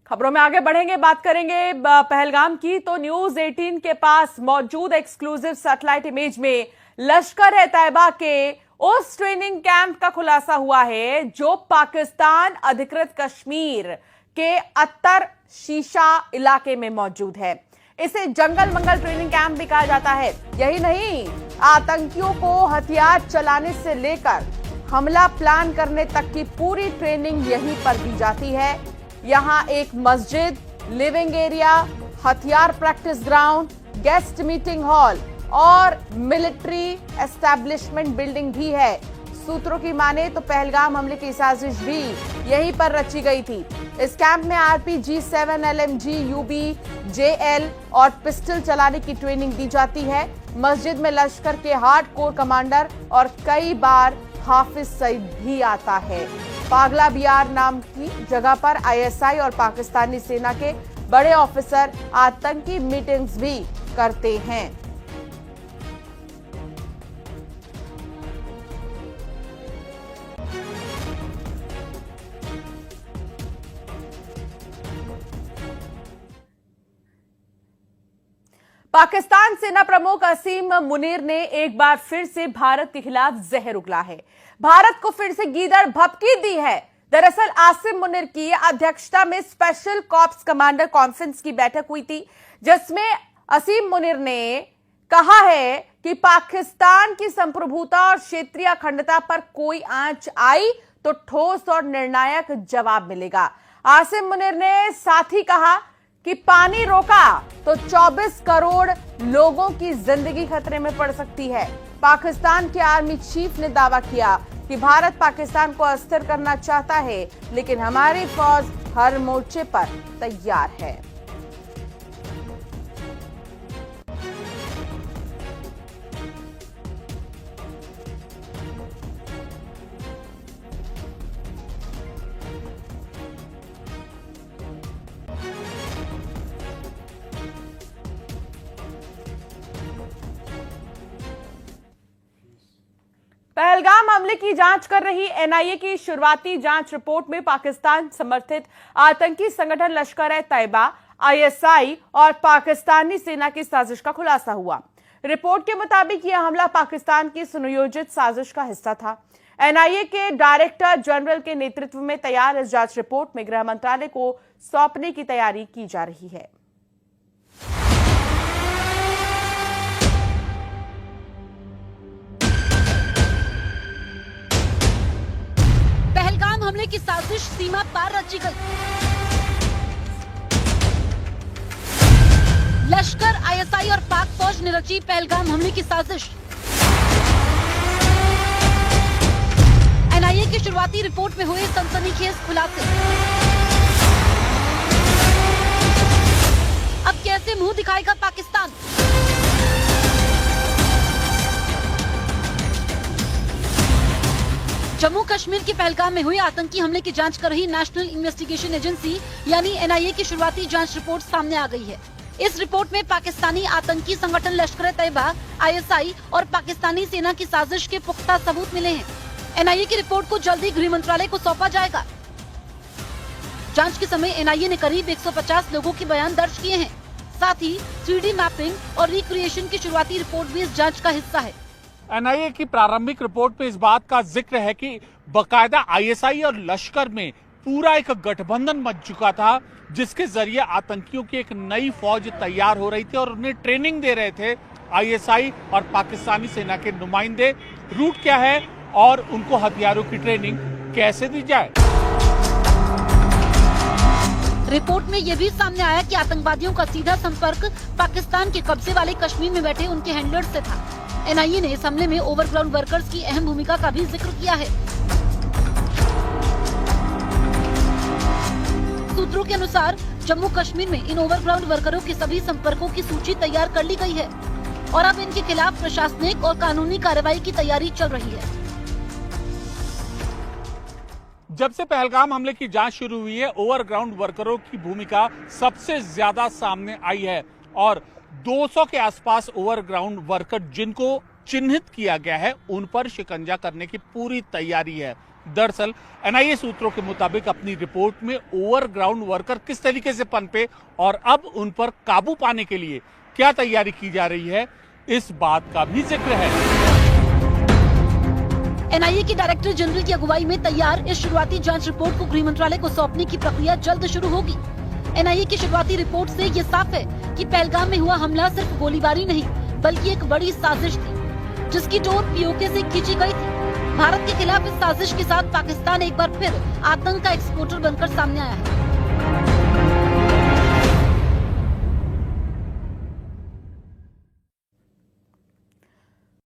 खबरों में आगे बढ़ेंगे, बात करेंगे पहलगाम की। तो न्यूज 18 के पास मौजूद एक्सक्लूसिव सैटेलाइट इमेज में लश्कर-ए-तैयबा के उस ट्रेनिंग कैंप का खुलासा हुआ है जो पाकिस्तान अधिकृत कश्मीर के अत्तर शीशा इलाके में मौजूद है। इसे जंगल मंगल ट्रेनिंग कैंप भी कहा जाता है। यही नहीं, आतंकियों को हथियार चलाने से लेकर हमला प्लान करने तक की पूरी ट्रेनिंग यहीं पर दी जाती है। यहां एक मस्जिद, लिविंग एरिया, हथियार practice ground, guest meeting hall और मिलिट्री एस्टैब्लिशमेंट बिल्डिंग भी है। सूत्रों की माने तो पहलगाम हमले की साजिश भी यहीं पर रची गई थी। इस कैंप में RPG-7 LMG UB JL और पिस्टल चलाने की ट्रेनिंग दी जाती है। मस्जिद में लश्कर के हार्डकोर कमांडर और कई बार हाफिज सईद भी आता है। पागला बियार नाम की जगह पर ISI और पाकिस्तानी सेना के बड़े ऑफिसर आतंकी मीटिंग्स भी करते हैं। पाकिस्तान सेना प्रमुख असीम मुनीर ने एक बार फिर से भारत के खिलाफ जहर उगला है। भारत को फिर से गीदड़ भभकी दी है। दरअसल आसिम मुनीर की अध्यक्षता में स्पेशल कॉर्प्स कमांडर कॉन्फ्रेंस की बैठक हुई थी, जिसमें असीम मुनीर ने कहा है कि पाकिस्तान की संप्रभुता और क्षेत्रीय अखंडता पर कोई आंच आई तो ठोस और निर्णायक जवाब मिलेगा। आसिम मुनीर ने साथ ही कहा कि पानी रोका तो 24 करोड़ लोगों की जिंदगी खतरे में पड़ सकती है। पाकिस्तान के आर्मी चीफ ने दावा किया कि भारत पाकिस्तान को अस्थिर करना चाहता है, लेकिन हमारी फौज हर मोर्चे पर तैयार है। पहलगाम हमले की जांच कर रही NIA की शुरुआती जांच रिपोर्ट में पाकिस्तान समर्थित आतंकी संगठन लश्कर-ए-तैयबा, ISI और पाकिस्तानी सेना की साजिश का खुलासा हुआ। रिपोर्ट के मुताबिक यह हमला पाकिस्तान की सुनियोजित साजिश का हिस्सा था। NIA के डायरेक्टर जनरल के नेतृत्व में तैयार इस जांच रिपोर्ट में गृह मंत्रालय को सौंपने की तैयारी की जा रही है। पहलगाम हमले की साजिश सीमा पार रची गई। लश्कर, ISI और पाक फौज ने रची पहलगाम हमले की साजिश। NIA की शुरुआती रिपोर्ट में हुए सनसनीखेज खुलासे। अब कैसे मुंह दिखाएगा पाकिस्तान? जम्मू कश्मीर के पहलगाम में हुए आतंकी हमले की जांच कर रही नेशनल इन्वेस्टिगेशन एजेंसी यानी NIA की शुरुआती जांच रिपोर्ट सामने आ गई है। इस रिपोर्ट में पाकिस्तानी आतंकी संगठन लश्कर-ए-तैयबा, ISI और पाकिस्तानी सेना की साजिश के पुख्ता सबूत मिले हैं। NIA की रिपोर्ट को जल्दी गृह मंत्रालय को सौंपा जाएगा। जांच के समय NIA ने करीब 150 लोगों के बयान दर्ज किए हैं। साथ ही 3D मैपिंग और रिक्रिएशन की शुरुआती रिपोर्ट भी इस जांच का हिस्सा है। NIA की प्रारंभिक रिपोर्ट में इस बात का जिक्र है कि बकायदा ISI और लश्कर में पूरा एक गठबंधन बन चुका था, जिसके जरिए आतंकियों की एक नई फौज तैयार हो रही थी और उन्हें ट्रेनिंग दे रहे थे ISI और पाकिस्तानी सेना के नुमाइंदे। रूट क्या है और उनको हथियारों की ट्रेनिंग कैसे दी जाए। रिपोर्ट में यह भी सामने आया कि आतंकवादियों का सीधा संपर्क पाकिस्तान के कब्जे वाले कश्मीर में बैठे उनके हैंडलर्स से था। NIA ने इस हमले में ओवरग्राउंड वर्कर्स की अहम भूमिका का भी जिक्र किया है। सूत्रों के अनुसार जम्मू कश्मीर में इन ओवरग्राउंड वर्करों के सभी संपर्कों की सूची तैयार कर ली गई है और अब इनके खिलाफ प्रशासनिक और कानूनी कार्रवाई की तैयारी चल रही है। जब से पहलगाम हमले की जांच शुरू हुई है, ओवरग्राउंड वर्करों की भूमिका सबसे ज्यादा सामने आई है और 200 के आसपास ओवरग्राउंड वर्कर जिनको चिन्हित किया गया है, उन पर शिकंजा करने की पूरी तैयारी है। दरअसल एनआईए सूत्रों के मुताबिक अपनी रिपोर्ट में ओवरग्राउंड वर्कर किस तरीके से पनपे और अब उन पर काबू पाने के लिए क्या तैयारी की जा रही है, इस बात का भी जिक्र है। एनआईए के डायरेक्टर जनरल की अगुवाई में तैयार इस शुरुआती जांच रिपोर्ट को गृह मंत्रालय को सौंपने की प्रक्रिया जल्द शुरू होगी। एनआईए की शुरुआती रिपोर्ट से ये साफ है कि पहलगाम में हुआ हमला सिर्फ गोलीबारी नहीं बल्कि एक बड़ी साजिश थी, जिसकी डोर पीओके से खींची गई थी। भारत के खिलाफ इस साजिश के साथ पाकिस्तान एक बार फिर आतंक का एक्सपोर्टर बनकर सामने आया है।